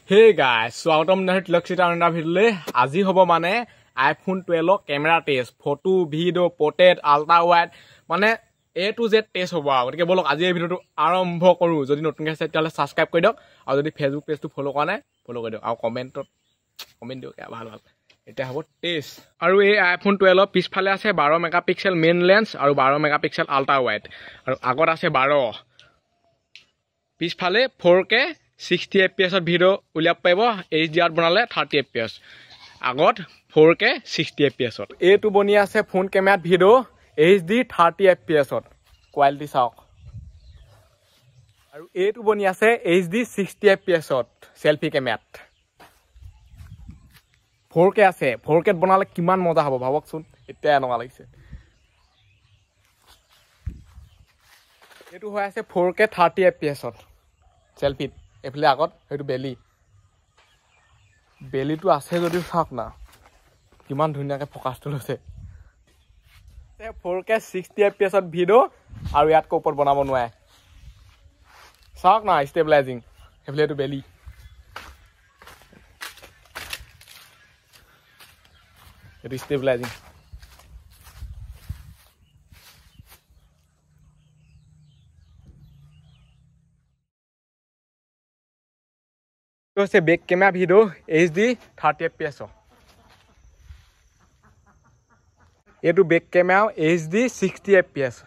Hey guys, স্বাগতম নাহিত লক্ষিতা আনন্দা ভিডিওলে আজি হ'ব মানে iPhone 12 camera test photo video portrait ultra wide মানে A to Z টেস্ট হ'ব গতিকে বলক আজি এই ভিডিওটো আৰম্ভ কৰো যদি নতুন আছে তেতিয়ালে সাবস্ক্ৰাইব কৰি দিয়ক আৰু যদি ফেসবুক পেজটো ফলো কৰা নাই ফলো কৰি দিয়ক আৰু কমেন্ট দিয়ক ভাল এটা হ'ব টেস্ট আৰু এই আইফোন 12 পিছফালে আছে 12 মেগাপিক্সেল মেইন লেন্স আৰু 12 মেগাপিক্সেল আল্ট্ৰা ওয়াইড আৰু আগত আছে 12 পিছফালে 4K 60 fps ভিডিও উলিয়াব পাইব HDR বনালে 30 fps আগত 4K 60 fps এটো বনি আছে ফোন ক্যামেৰাত ভিডিও HD 30 fps কোৱালিটি চাওক আৰু এটো বনি আছে HD 60 fps সেলফি ক্যামেৰাত 4K আছে 4K বনালে কিমান মজা হ'ব ভাবকচোন এতিয়া এনেকুৱা লাগিছে এটো হৈ আছে 4K 30 fps সেলফি এফলে আগত হেতু বেলিটো আছে যদি চাওক না কিমান ধুনিয়াকে ফোকাসটো লৈছে 4K 60 fps ভিডিও আৰু ইয়াত ওপৰত বনাব নোৱাৰে চাওক না ষ্টেবিলাইজিং এফলে এটো বেলি এটো ষ্টেবিলাইজিং से back camera video HD 30 fps ये तो बैक कैमरा HD 60 fps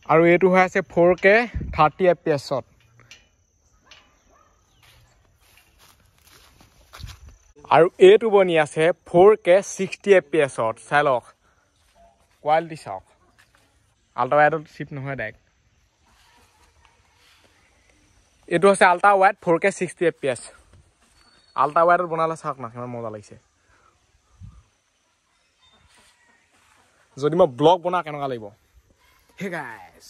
और ये तो है से 4K 30 fps और ये तो बनी আছে 4K 60 fps চালক কোৱালিটি চাওক আল্ট্ৰা ওয়াইড চিপ নহয় ডাইৰেক্ট এটো আছে ultra wide 4K 60 fps ultra wide বনালে চাওক না কিমান মজা লাগিছে যদি মই ব্লগ বনা কেনেকা লাগিব হে গাইস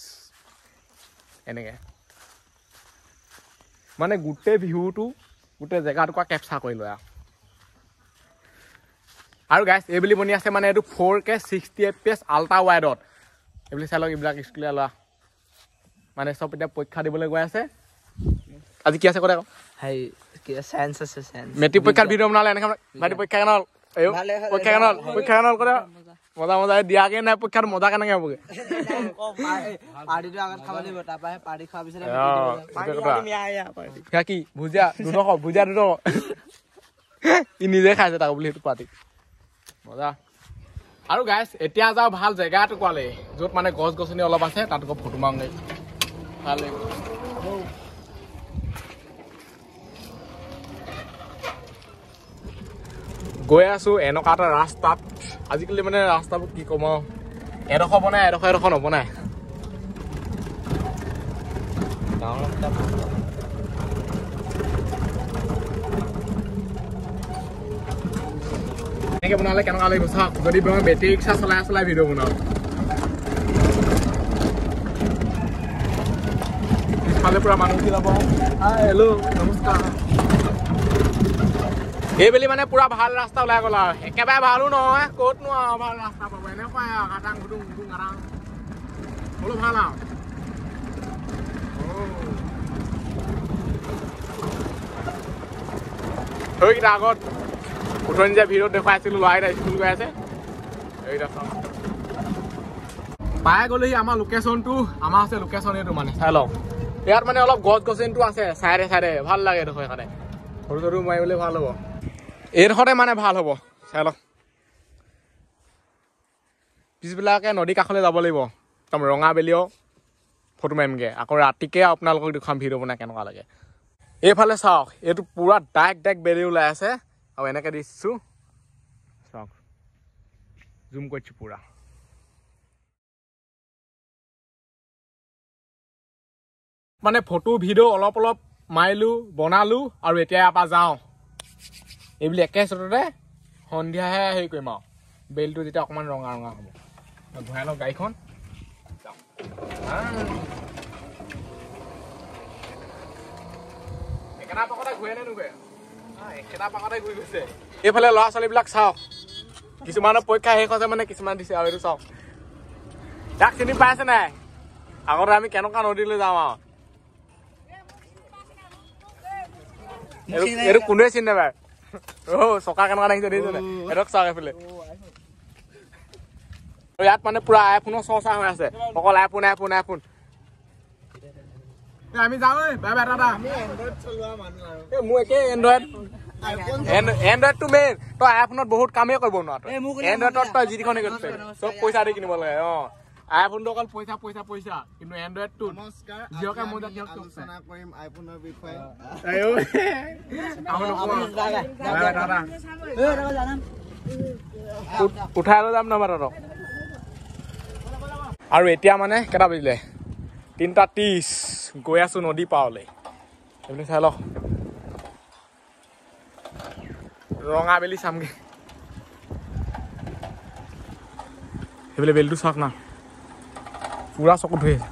এনেকে মানে গুটে ভিউটো গুটে জায়গাটো কা ক্যাপচাৰ কৰি লয়া আৰু গাইস এবলি বনি আছে মানে এটো 4K 60 fps আল্ট্ৰা ওয়াইডত এবলি চালক ইবিলাক স্কুলে লয়া মানে সব এটা পৰীক্ষা দিবলৈ গৈ আছে আজি কি আছে কৰে হাই কি সায়েন্স আছে সায়েন্স মেট্ৰিক পৰীক্ষাৰ ভিডিও বনালে এনেকা বাটি পৰীক্ষা কেনল এও পৰীক্ষা কেনল কৰে মজা দিয়াকে নাই পৰীক্ষাৰ মজা কেনেকে হ'বগে পাৰ্টিটো আগত খাব লাগিব তাৰপা পাৰ্টি খোৱাৰ পিছত পাৰ্টি কি ভুজিয়া দুটো ই নিজে খাইছে তাক বুলি হেতু পাৰ্টি মজা আৰু গাইস এতিয়া যাও ভাল জায়গাটো কোৱালে যত মানে গছ গছনি অলপ আছে তাতকো ফটো মাংগে ভাল লাগিব গৈ আছো এনেকা এটা ৰাস্তাত আজিকালি মানে ৰাস্তাবোৰ কি কম এৰখ বনাই এৰখ নবনাই এনেকে বনালে কেনেকুৱা লাগিব চাওক যদি মই বেটেৰী ৰিক্সা চলাই ভিডিঅ' বনাও পিছফালে পুৰা মানুহ কি যাব হেল্ল' নমস্কাৰ এইবেলি মানে পুৰা ভাল ৰাস্তা ওলাই গ'ল আৰু একেবাৰে ভালো নহয় ক'তনো ভাল ৰাস্তা পাব এনেকুৱাই কাটাং গুটুং কাটাং হ'লো ভাল আৰু সেইকেইটা আগত উঠনি যে ভিডিঅ'ত দেখুৱাইছিলোঁ ল'ৰাকেইটা স্কুল গৈ আছে এইকেইটা চাওঁ পাই গ'লেহি আমাৰ লোকেশ্যনটো আমাৰ আছে লোকেশ্যন এইটো মানে চাই লওক ইয়াত মানে অলপ গছ গছনিটো আছে চাইডে ভাল লাগে দেখো সেইকাৰণে সৰু সৰু মাৰিবলৈ ভাল হ'ব এইডোখৰতে মানে ভাল হ'ব চাই লওক পিছবিলাকে নদী কাষলৈ যাব লাগিব একদম ৰঙা বেলিও ফটো মাৰিমগৈ আকৌ ৰাতিকে আপোনালোকক দেখুৱাম ভিডিঅ' বনাই কেনেকুৱা লাগে এইফালে চাওক এইটো পুৰা ডাইৰেক্ট বেলি ওলাই আছে আৰু এনেকৈ দিছোঁ চাওক জুম কৰিছোঁ পুৰা মানে ফটো ভিডিঅ' অলপ মাৰিলোঁ বনালোঁ আৰু এতিয়া ইয়াৰ পৰা যাওঁ এইবুলি একে চটতে সন্ধিয়াহে হেৰি কৰিম আৰু বেলটো যেতিয়া অকণমান ৰঙা হ'ব ঘূৰাই লওঁ গাড়ীখন একেটা পাকতে ঘূৰে নে নুঘূৰে একেটা পাকতে ঘূৰি গৈছে এইফালে ল'ৰা ছোৱালীবিলাক চাওক কিছুমানৰ পৰীক্ষা শেষ হৈছে মানে কিছুমান দিছে আৰু এইটো চাওক তাক চিনি পাইছে নাই আগতে আমি কেনেকুৱা নদীলৈ যাওঁ আৰু এইটো কোনোৱে চিনি নাপায় চকা কেনেকুৱা দেখিছে দেখিছে এইটোক চাওক এইফালে ইয়াত মানে পুৰা আইফোনৰ চৰ্চা হৈ আছে অকল আইফোন আইফোন আইফোন আমি যাওঁ বাই বাই দাদা মোৰ একে এণ্ড্ৰইডটো মেইন তই আইফোনত বহুত কামেই কৰিব নোৱাৰ এণ্ড্ৰইডত তই যিখন চব পইচা দি কিনিব লাগে আইফোনটো অকল পইচা পইচা পইচা কিন্তু এণ্ড্ৰইডটো যিহকে মোৰ তাত আলোচনা কৰিম আইফোনৰ বিষয়ে উঠাই লৈ যাম নামা তহঁতক আৰু এতিয়া মানে কেইটা বাজিলে 3:30 গৈ আছো নদী পাৰলৈ এইবুলি চাই লওক ৰঙাবেলি চামগে সেইফালে বেলিটো চাওক না পুৰা চকুত ধৰি আছে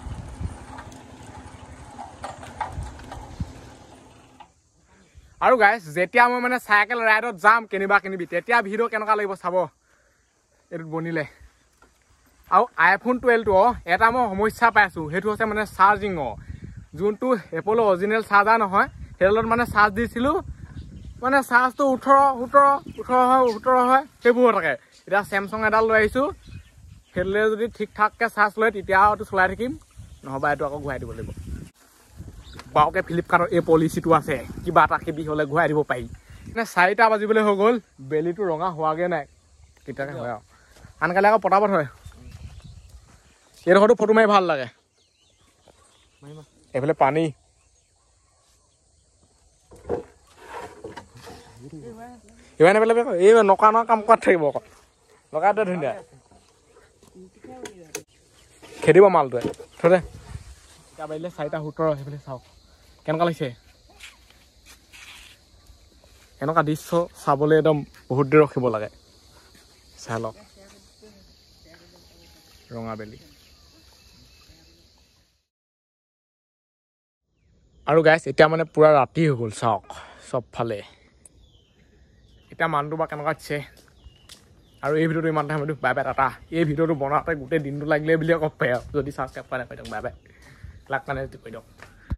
আৰু গাইজ যেতিয়া মই মানে চাইকেল ৰাইডত যাম কেনিবা কেনিবি তেতিয়া ভিডিঅ' কেনেকুৱা লাগিব চাব এইটোত বনিলে আৰু আইফোন 12টো এটা মই সমস্যা পাইছোঁ সেইটো হৈছে মানে চাৰ্জিঙৰ যোনটো এপলৰ অৰিজিনেল চাৰ্জাৰ নহয় সেইডালত মানে চাৰ্জ দিছিলোঁ মানে চাৰ্জটো 18 হয় সেইবোৰ থাকে এতিয়া চেমচাং এডাল লৈ আহিছোঁ সেইডালে যদি ঠিক ঠাককৈ চাৰ্জ লয় তেতিয়া এইটো চলাই থাকিম নহ'বা এইটো আকৌ ঘূৰাই দিব লাগিব বাওকে ফ্লিপকাৰ্টৰ এই পলিচিটো আছে কিবা এটা কিবি হ'লে ঘূৰাই দিব পাৰি মানে 4টা বাজিবলৈ হৈ গ'ল বেলিটো ৰঙা হোৱাগৈ নাই কেতিয়াকৈ হয় আৰু আনকালে আকৌ পটাপট হয় এইডোখৰতো ফটো মাৰি ভাল লাগে এইফালে পানী ইমান এইফালে এই নকা কাম কৰাত থাকিব অকল লগাই দে ধুনীয়া খেদিব মালটোৱে থৈ দে এতিয়া বাজিলে 4:17 সেইফালে চাওক কেনেকুৱা লাগিছে এনেকুৱা দৃশ্য চাবলৈ একদম বহুত দেৰি ৰখিব লাগে চাই লওক ৰঙাবেলি আৰু গাইজ এতিয়া মানে পুৰা ৰাতি হৈ গ'ল চাওক চবফালে এতিয়া মানুহটো বা কেনেকুৱা দিছে আৰু এই ভিডিঅ'টো ইমান টাইমতো বাই বাই টাটা এই ভিডিঅ'টো বনাওঁতে গোটেই দিনটো লাগিলে বুলিয়ে ক'ব পাৰি আৰু যদি ছাবস্ক্ৰাইব কৰা নাই কৰি দিয়ক বাই বাই লাগ মানে কৈ দিয়ক